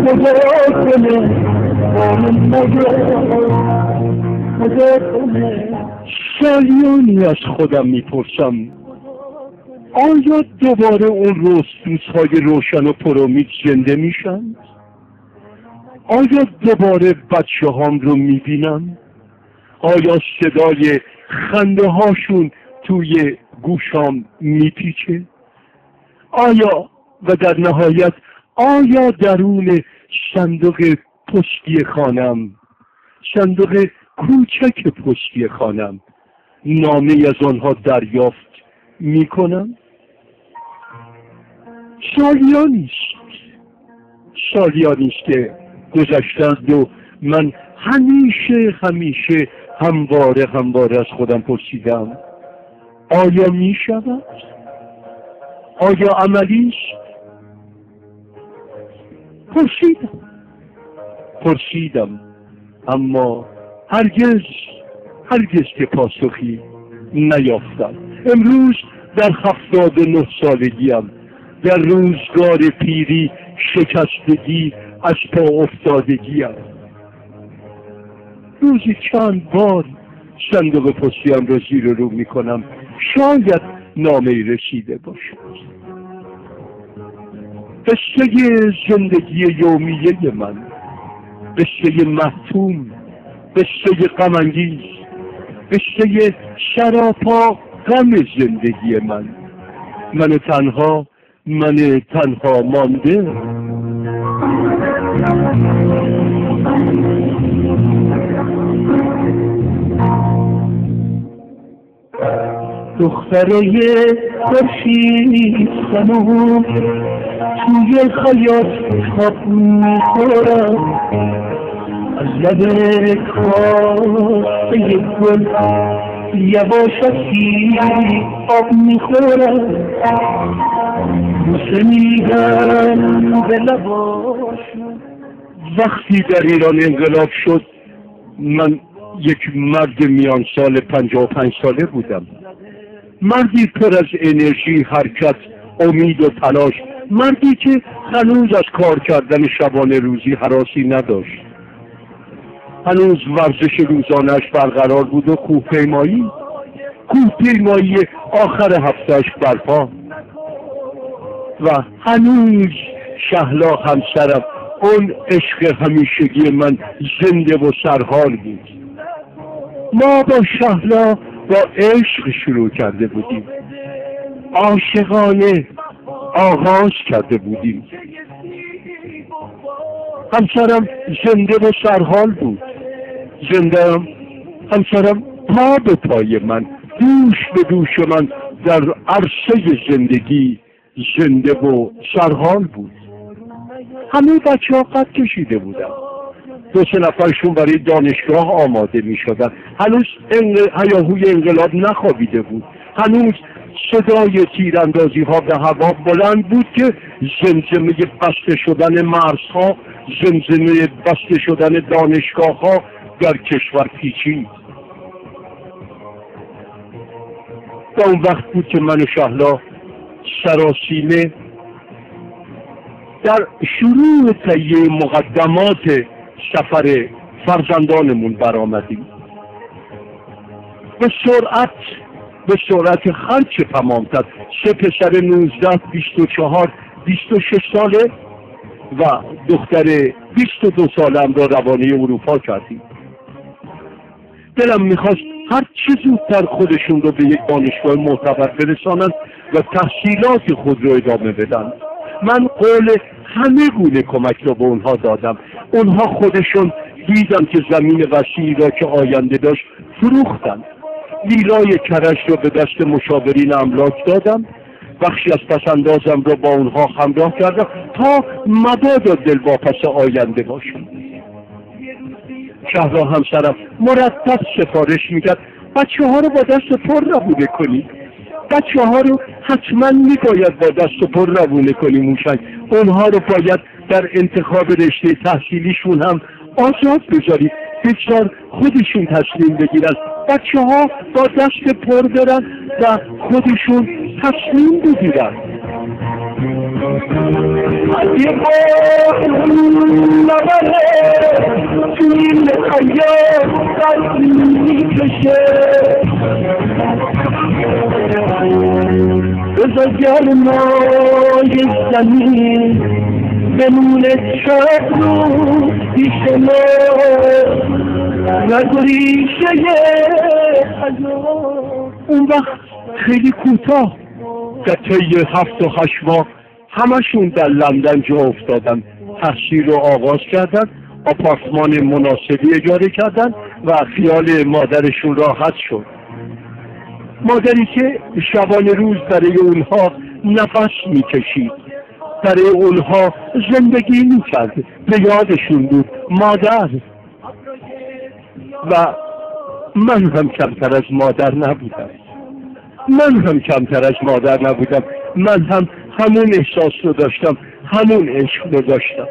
خدا کنه خدا کنه. سالیانی از خودم میپرسم آیا دوباره اون روزهای روشن و پرامید زنده میشن؟ آیا دوباره بچه هام رو میبینم؟ آیا صدای خنده هاشون توی گوشام میپیچه؟ آیا و در نهایت آیا درون صندوق پشتی خانم، صندوق کوچک پشتی خانم، نامه از آنها دریافت میکنم؟ سالیانیست که گذشتند و من همیشه همواره از خودم پرسیدم آیا می شود؟ آیا عملی است؟ پرسیدم اما هرگز که پاسخی نیافتم. امروز در 79 سالگیم، در روزگار پیری، شکستگی، از پا افتادگیم، روزی چند بار صندوق پستیم را زیر و رو میکنم، شاید نامه‌ای رسیده باشد. قصه زندگی یومیه من، قصه محتوم، قصه غم‌انگیز، قصه سراپا غم زندگی من تنها مانده. دختره خورشید خانم توی خیاط خواب میخورم، از لب کاسه گل یواشکی آب میخورم، بوسه میدم به لباشون. وقتی در ایران انقلاب شد من یک مرد میان سال 55 ساله بودم، مردی پر از انرژی، حرکت، امید و تلاش، مردی که هنوز از کار کردن شبانه روزی هراسی نداشت، هنوز ورزش روزانه‌اش برقرار بود و کوهپیمایی آخر هفته‌اش برپا، و هنوز شهلا همسرم، اون عشق همیشگی من، زنده و سرحال بود. ما با شهلا با عشق شروع کرده بودیم، عاشقانه آغاز کرده بودیم. همسرم زنده و سرحال بود، همسرم پا به پای من، دوش به دوش من، در عرصه زندگی زنده و سرحال بود. همه بچه ها قد کشیده بودن، 2-3 نفرشون برای دانشگاه آماده می شدن، هنوز هیاهوی انقلاب نخوابیده بود، هنوز صدای تیراندازی ها به هوا بلند بود که زمزمه بسته شدن مرزها، زمزمه بسته شدن دانشگاه ها در کشور پیچید. و اون وقت بود که من و شهلا سراسیمه در شروع تهیه مقدمات سفر فرزندانمون برآمدیم. به سرعت هرچه تمامتر 3 پسر 19، 24، 26 ساله و دختر 22 سالم را روانه اروپا کردیم. دلم میخواست هر چه زودتر خودشون رو به یک دانشگاه معتبر برسانند و تحصیلات خود رو ادامه بدن. من قول همه گونه کمک رو به اونها دادم. اونها خودشون دیدم که زمین وسیعی را که آینده داشت فروختن. ویلای کرج رو به دست مشاورین املاک دادم. بخشی از پسندازم رو با اونها همراه کردم تا مبادا دلواپس آینده باشم. شهلا همسرم مرتب سفارش میکرد بچه ها رو با دست پر روونه کنید، بچه ها رو حتما میباید با دست پر روونه کنیم موشنگ، اونها رو باید در انتخاب رشته تحصیلیشون هم آزاد بذارید، بگذار خودشون تصمیم بگیرن، بچه ها با دست پر برن و خودشون تصمیم بگیرن. اگه بارون نبره تو این حیات قلب میکشه بذار گرمای زمین بمونه چند روز پیش ما رگ و ریشه حیات. اون وقت خیلی کوتاه در طی 7 و 8 ماه همشون در لندن جا افتادن، تحصیل رو آغاز کردن، آپارتمان مناسبی اجاره کردن و خیال مادرشون راحت شد. مادری که شبانه روز برای اونها نفس میکشید، برای اونها زندگی میکرد، به یادشون بود مادر. و من هم کمتر از مادر نبودم، من هم همون احساس رو داشتم، همون عشق رو داشتم.